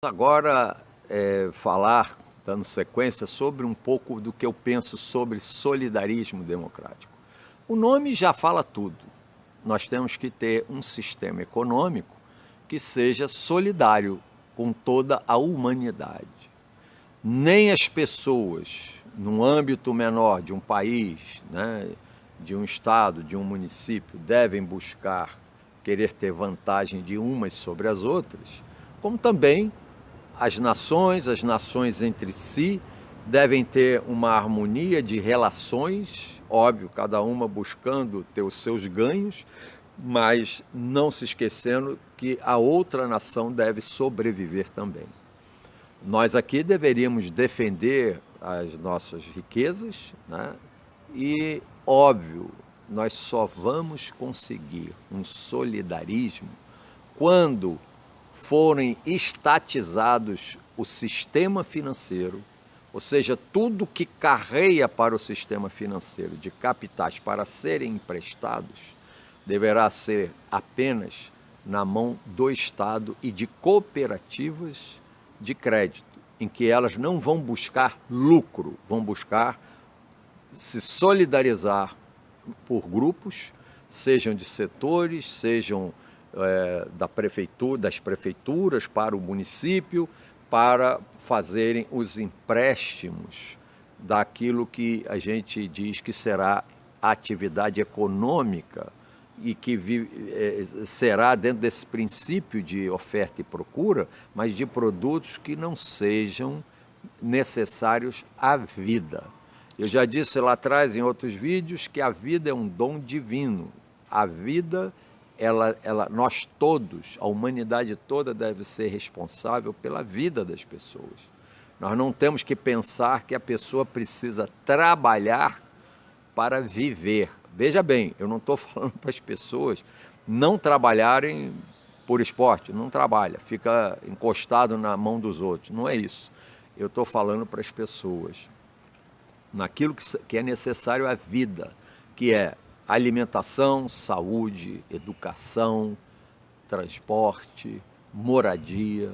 Agora falar, dando sequência, sobre um pouco do que eu penso sobre solidarismo democrático. O nome já fala tudo. Nós temos que ter um sistema econômico que seja solidário com toda a humanidade. Nem as pessoas, num âmbito menor de um país, né, de um estado, de um município, devem buscar querer ter vantagem de umas sobre as outras, como também as nações entre si devem ter uma harmonia de relações, óbvio, cada uma buscando ter os seus ganhos, mas não se esquecendo que a outra nação deve sobreviver também. Nós aqui deveríamos defender as nossas riquezas, né? E, óbvio, nós só vamos conseguir um solidarismo quando forem estatizados o sistema financeiro, ou seja, tudo que carreia para o sistema financeiro de capitais para serem emprestados, deverá ser apenas na mão do Estado e de cooperativas de crédito, em que elas não vão buscar lucro, vão buscar se solidarizar por grupos, sejam de setores, sejam das prefeituras para o município, para fazerem os empréstimos daquilo que a gente diz que será atividade econômica e que será dentro desse princípio de oferta e procura, mas de produtos que não sejam necessários à vida. Eu já disse lá atrás em outros vídeos que a vida é um dom divino. A vida nós todos, a humanidade toda deve ser responsável pela vida das pessoas. Nós não temos que pensar que a pessoa precisa trabalhar para viver. Veja bem, eu não estou falando para as pessoas não trabalharem por esporte, não trabalha, fica encostado na mão dos outros, não é isso. Eu estou falando para as pessoas naquilo que é necessário à vida, que é alimentação, saúde, educação, transporte, moradia.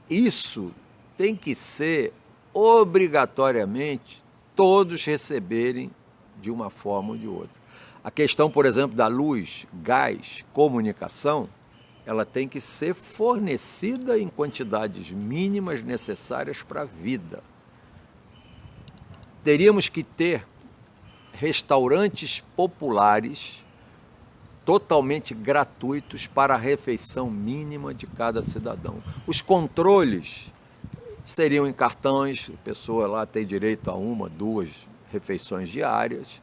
Isso tem que ser obrigatoriamente todos receberem de uma forma ou de outra. A questão, por exemplo, da luz, gás, comunicação, ela tem que ser fornecida em quantidades mínimas necessárias para a vida. Teríamos que ter restaurantes populares totalmente gratuitos para a refeição mínima de cada cidadão. Os controles seriam em cartões, a pessoa lá tem direito a 1, 2 refeições diárias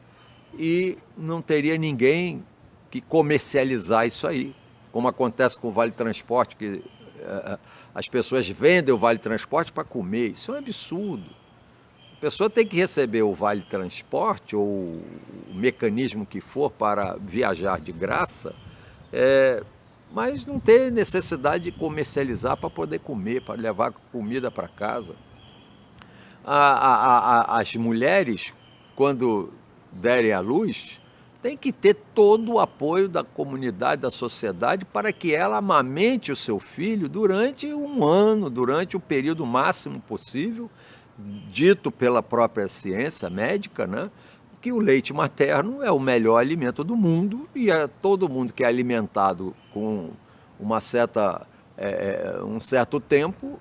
e não teria ninguém que comercializar isso aí, como acontece com o Vale Transporte, que as pessoas vendem o Vale Transporte para comer. Isso é um absurdo. A pessoa tem que receber o Vale Transporte ou o mecanismo que for para viajar de graça, mas não ter necessidade de comercializar para poder comer, para levar comida para casa. As mulheres, quando derem à luz, têm que ter todo o apoio da comunidade, da sociedade, para que ela amamente o seu filho durante um ano, durante o período máximo possível, dito pela própria ciência médica, né, que o leite materno é o melhor alimento do mundo e todo mundo que é alimentado com um certo tempo,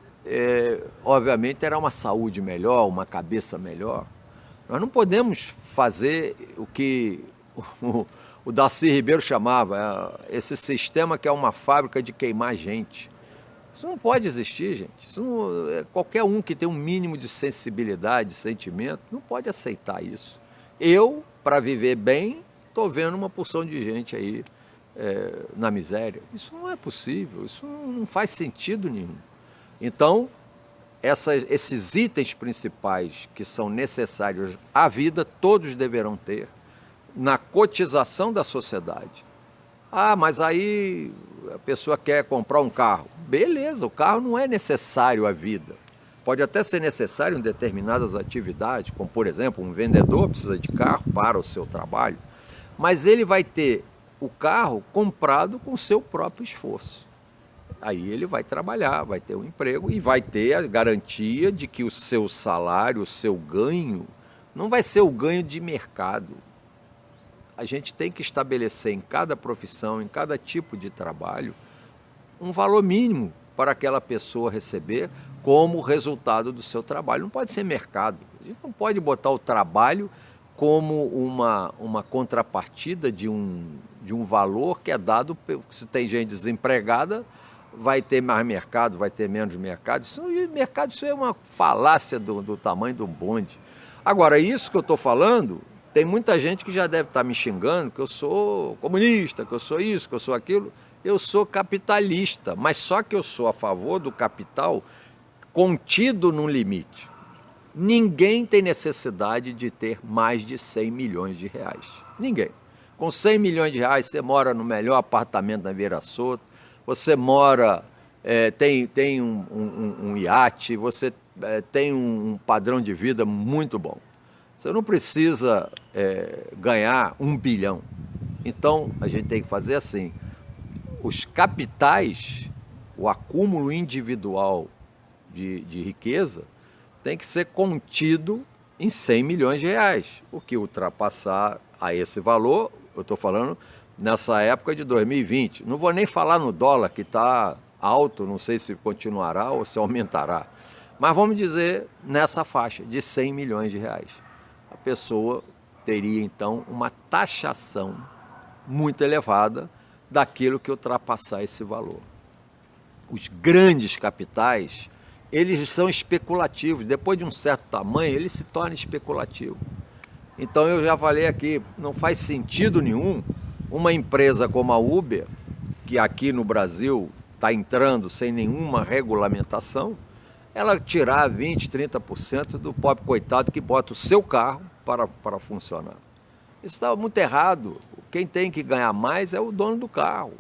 obviamente terá uma saúde melhor, uma cabeça melhor. Nós não podemos fazer o que o Darcy Ribeiro chamava, esse sistema que é uma fábrica de queimar gente. Isso não pode existir, gente. Qualquer um que tem um mínimo de sensibilidade, de sentimento, não pode aceitar isso. Eu, para viver bem, estou vendo uma porção de gente aí na miséria. Isso não é possível, isso não faz sentido nenhum. Então, esses itens principais que são necessários à vida, todos deverão ter na cotização da sociedade. Ah, mas aí a pessoa quer comprar um carro. Beleza, o carro não é necessário à vida. Pode até ser necessário em determinadas atividades, como por exemplo, um vendedor precisa de carro para o seu trabalho, mas ele vai ter o carro comprado com o seu próprio esforço. Aí ele vai trabalhar, vai ter um emprego e vai ter a garantia de que o seu salário, o seu ganho, não vai ser o ganho de mercado. A gente tem que estabelecer em cada profissão, em cada tipo de trabalho, um valor mínimo para aquela pessoa receber como resultado do seu trabalho. Não pode ser mercado. A gente não pode botar o trabalho como uma contrapartida de um valor que é dado, se tem gente desempregada, vai ter mais mercado, vai ter menos mercado. Isso é uma falácia do tamanho do bonde. Agora, isso que eu estou falando, tem muita gente que já deve estar me xingando, que eu sou comunista, que eu sou isso, que eu sou aquilo. Eu sou capitalista, mas só que eu sou a favor do capital contido num limite. Ninguém tem necessidade de ter mais de 100 milhões de reais. Ninguém. Com 100 milhões de reais, você mora no melhor apartamento na Vieira Soto, você mora, tem um iate, você tem um padrão de vida muito bom. Você não precisa ganhar 1 bilhão. Então, a gente tem que fazer assim. Os capitais, o acúmulo individual de riqueza, tem que ser contido em 100 milhões de reais. O que ultrapassar a esse valor, eu estou falando nessa época de 2020. Não vou nem falar no dólar, que está alto, não sei se continuará ou se aumentará. Mas vamos dizer nessa faixa de 100 milhões de reais. A pessoa teria, então, uma taxação muito elevada daquilo que ultrapassar esse valor. Os grandes capitais, eles são especulativos. Depois de um certo tamanho, eles se tornam especulativos. Então, eu já falei aqui, não faz sentido nenhum uma empresa como a Uber, que aqui no Brasil está entrando sem nenhuma regulamentação, ela tirar 20%, 30% do pobre coitado que bota o seu carro para funcionar. Isso está muito errado. Quem tem que ganhar mais é o dono do carro.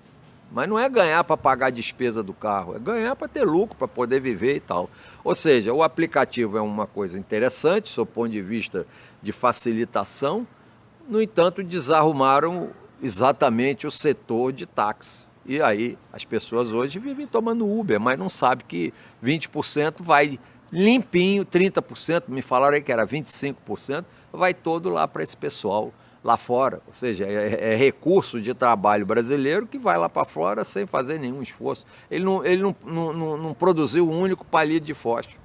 Mas não é ganhar para pagar a despesa do carro, é ganhar para ter lucro, para poder viver e tal. Ou seja, o aplicativo é uma coisa interessante, do ponto de vista de facilitação, no entanto, desarrumaram exatamente o setor de táxi. E aí as pessoas hoje vivem tomando Uber, mas não sabem que 20% vai limpinho, 30%, me falaram aí que era 25%, vai todo lá para esse pessoal lá fora. Ou seja, é recurso de trabalho brasileiro que vai lá para fora sem fazer nenhum esforço. Ele não produziu um único palito de fósforo.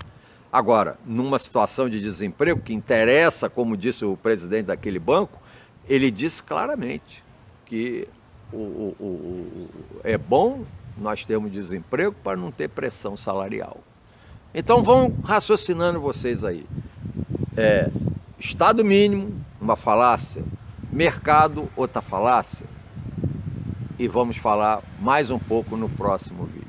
Agora, numa situação de desemprego que interessa, como disse o presidente daquele banco, ele disse claramente que é bom nós termos desemprego para não ter pressão salarial. Então vão raciocinando vocês aí. Estado mínimo, uma falácia. Mercado, outra falácia. E vamos falar mais um pouco no próximo vídeo.